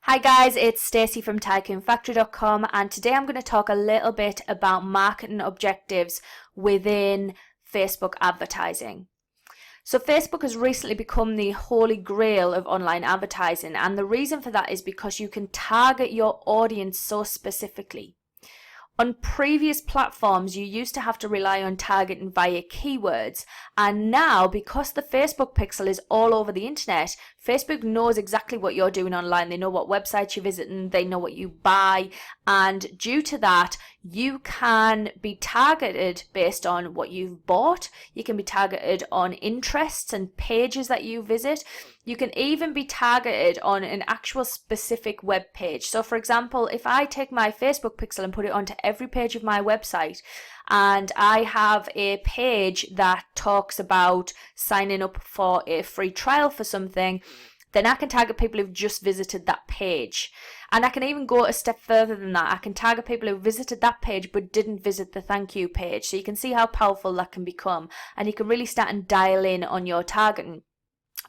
Hi guys, it's Stacey from TycoonFactory.com, and today I'm going to talk a little bit about marketing objectives within Facebook advertising. So Facebook has recently become the holy grail of online advertising, and the reason for that is because you can target your audience so specifically. On previous platforms, you used to have to rely on targeting via keywords, and now because the Facebook pixel is all over the internet, Facebook knows exactly what you're doing online. They know what websites you're visiting, they know what you buy, and due to that, you can be targeted based on what you've bought. You can be targeted on interests and pages that you visit. You can even be targeted on an actual specific web page. So for example, if I take my Facebook pixel and put it onto every page of my website, and I have a page that talks about signing up for a free trial for something, then I can target people who've just visited that page. And I can even go a step further than that. I can target people who visited that page but didn't visit the thank you page. So you can see how powerful that can become, and you can really start and dial in on your targeting.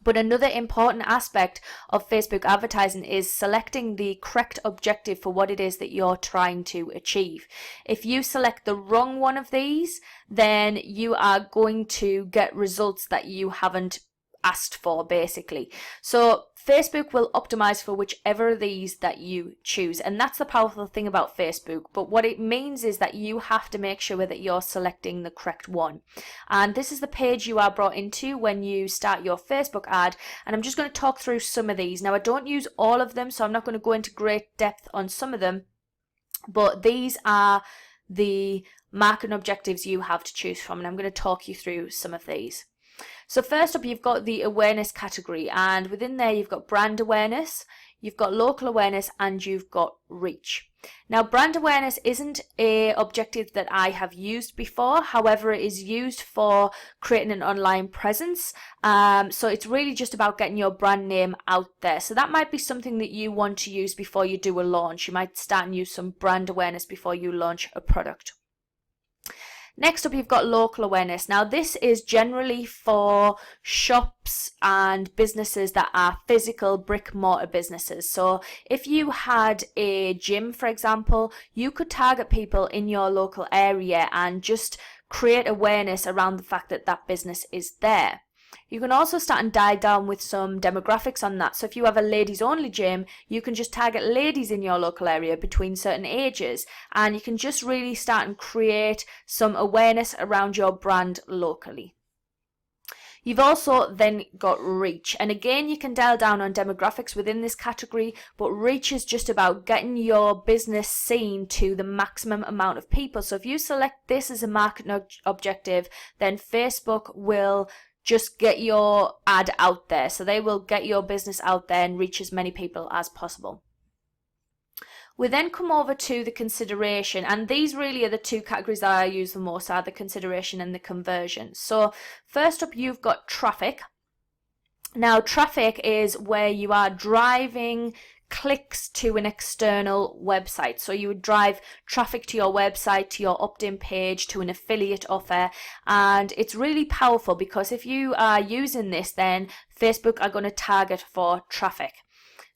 But another important aspect of Facebook advertising is selecting the correct objective for what it is that you're trying to achieve. If you select the wrong one of these, then you are going to get results that you haven't asked for, basically. So Facebook will optimize for whichever of these that you choose, and that's the powerful thing about Facebook. But what it means is that you have to make sure that you're selecting the correct one, and this is the page you are brought into when you start your Facebook ad. And I'm just going to talk through some of these. Now, I don't use all of them, so I'm not going to go into great depth on some of them, but these are the marketing objectives you have to choose from, and I'm going to talk you through some of these. So first up, you've got the awareness category, and within there you've got brand awareness, you've got local awareness, and you've got reach. Now, brand awareness isn't an objective that I have used before. However, it is used for creating an online presence. So it's really just about getting your brand name out there. So that might be something that you want to use before you do a launch. You might start and use some brand awareness before you launch a product. Next up, you've got local awareness. Now, this is generally for shops and businesses that are physical brick mortar businesses. So if you had a gym, for example, you could target people in your local area and just create awareness around the fact that that business is there. You can also start and dial down with some demographics on that. So if you have a ladies only gym, you can just target ladies in your local area between certain ages, and you can just really start and create some awareness around your brand locally. You've also then got reach, and again you can dial down on demographics within this category, but reach is just about getting your business seen to the maximum amount of people. So if you select this as a marketing objective, then Facebook will just get your ad out there. So they will get your business out there and reach as many people as possible. We then come over to the consideration, and these really are the two categories that I use the most, are the consideration and the conversion. So first up, you've got traffic. Now, traffic is where you are driving clicks to an external website. So you would drive traffic to your website, to your opt-in page, to an affiliate offer, and it's really powerful because if you are using this, then Facebook are going to target for traffic.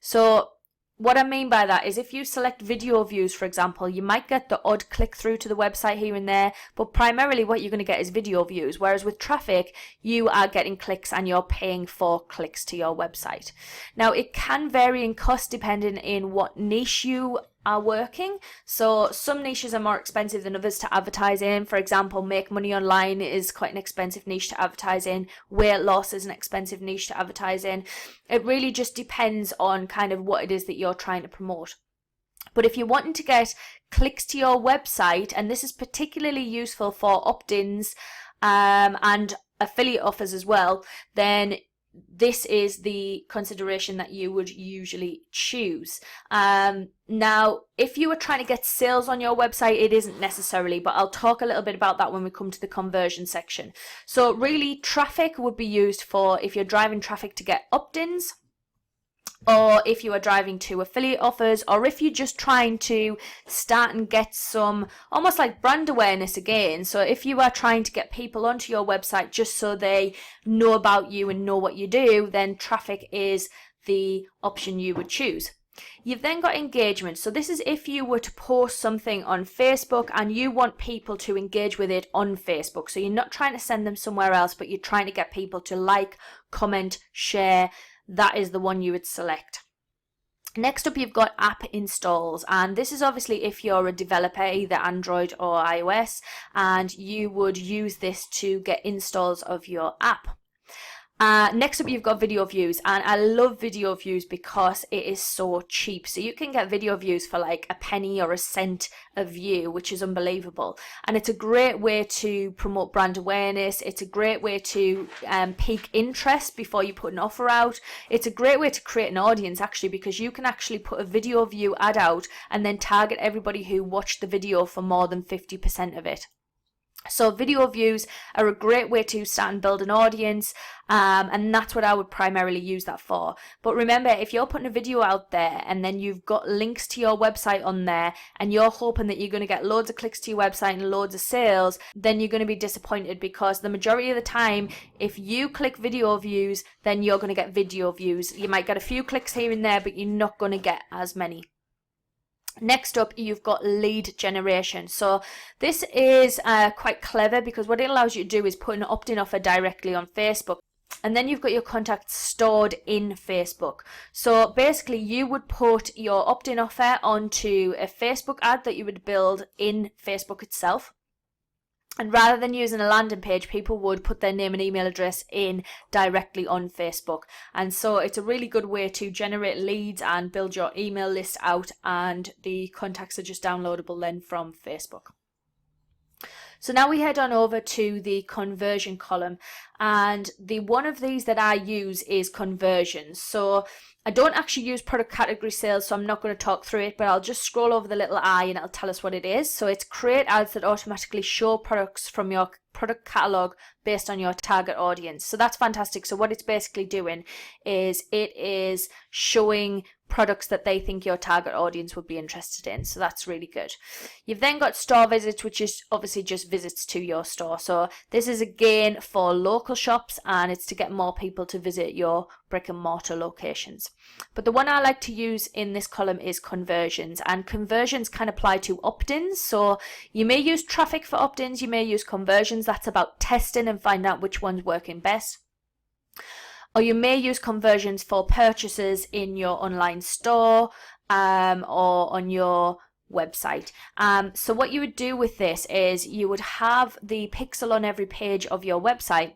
So what I mean by that is if you select video views, for example, you might get the odd click through to the website here and there, but primarily what you're going to get is video views, whereas with traffic, you are getting clicks and you're paying for clicks to your website. Now, it can vary in cost depending in what niche you are working. So some niches are more expensive than others to advertise in. For example, make money online is quite an expensive niche to advertise in. Weight loss is an expensive niche to advertise in. It really just depends on kind of what it is that you're trying to promote. But if you're wanting to get clicks to your website, and this is particularly useful for opt-ins and affiliate offers as well, then this is the consideration that you would usually choose. Now, if you were trying to get sales on your website, it isn't necessarily, but I'll talk a little bit about that when we come to the conversion section. So really, traffic would be used for if you're driving traffic to get opt-ins, or if you are driving to affiliate offers, or if you're just trying to start and get some almost like brand awareness again. So if you are trying to get people onto your website just so they know about you and know what you do, then traffic is the option you would choose. You've then got engagement. So this is if you were to post something on Facebook and you want people to engage with it on Facebook. So you're not trying to send them somewhere else, but you're trying to get people to like, comment, share. That is the one you would select. Next up, you've got app installs, and this is obviously if you're a developer, either Android or iOS, and you would use this to get installs of your app. Next up, you've got video views, and I love video views because it is so cheap. So you can get video views for like a penny or a cent a view, which is unbelievable. And it's a great way to promote brand awareness. It's a great way to pique interest before you put an offer out. It's a great way to create an audience, actually, because you can actually put a video view ad out and then target everybody who watched the video for more than 50% of it. So video views are a great way to start and build an audience, and that's what I would primarily use that for. But remember, if you're putting a video out there and then you've got links to your website on there and you're hoping that you're going to get loads of clicks to your website and loads of sales, then you're going to be disappointed, because the majority of the time, if you click video views, then you're going to get video views. You might get a few clicks here and there, but you're not going to get as many. Next up, you've got lead generation. So this is quite clever, because what it allows you to do is put an opt-in offer directly on Facebook. And then you've got your contacts stored in Facebook. So basically you would put your opt-in offer onto a Facebook ad that you would build in Facebook itself. And rather than using a landing page, people would put their name and email address in directly on Facebook. And so it's a really good way to generate leads and build your email list out, and the contacts are just downloadable then from Facebook. So now we head on over to the conversion column, and the one of these that I use is conversions. So I don't actually use product category sales, so I'm not going to talk through it, but I'll just scroll over the little I and it'll tell us what it is. So it's create ads that automatically show products from your product catalog based on your target audience. So that's fantastic. So what it's basically doing is it is showing products that they think your target audience would be interested in. So that's really good. You've then got store visits, which is obviously just visits to your store. So this is again for local shops, and it's to get more people to visit your brick and mortar locations. But the one I like to use in this column is conversions, and conversions can apply to opt-ins. So you may use traffic for opt-ins, you may use conversions. That's about testing and find out which one's working best. Or you may use conversions for purchases in your online store or on your website. So what you would do with this is you would have the pixel on every page of your website,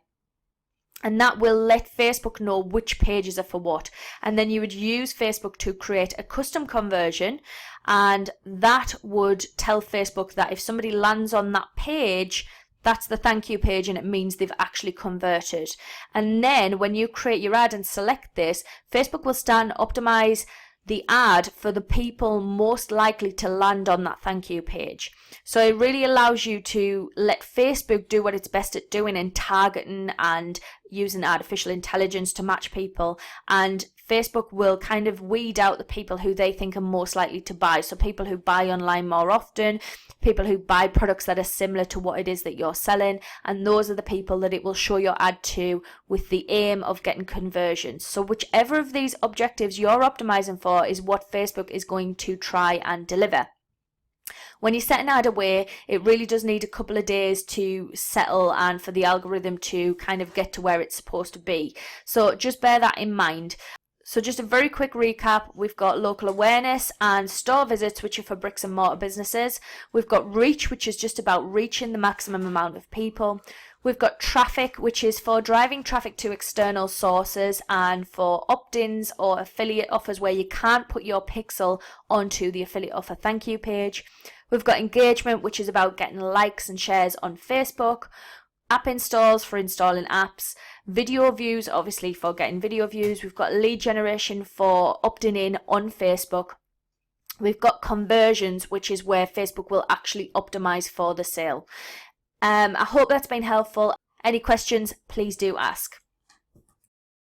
and that will let Facebook know which pages are for what. And then you would use Facebook to create a custom conversion, and that would tell Facebook that if somebody lands on that page, that's the thank you page, and it means they've actually converted. And then when you create your ad and select this, Facebook will start and optimize the ad for the people most likely to land on that thank you page. So it really allows you to let Facebook do what it's best at doing in targeting and using artificial intelligence to match people, and Facebook will kind of weed out the people who they think are most likely to buy. So people who buy online more often, people who buy products that are similar to what it is that you're selling, and those are the people that it will show your ad to with the aim of getting conversions. So whichever of these objectives you're optimizing for is what Facebook is going to try and deliver. When you set an ad away, it really does need a couple of days to settle and for the algorithm to kind of get to where it's supposed to be. So just bear that in mind. So just a very quick recap, we've got local awareness and store visits, which are for bricks and mortar businesses. We've got reach, which is just about reaching the maximum amount of people. We've got traffic, which is for driving traffic to external sources and for opt-ins or affiliate offers where you can't put your pixel onto the affiliate offer thank you page. We've got engagement, which is about getting likes and shares on Facebook. App installs for installing apps. Video views, obviously for getting video views. We've got lead generation for opting in on Facebook. We've got conversions, which is where Facebook will actually optimize for the sale. I hope that's been helpful. Any questions, please do ask.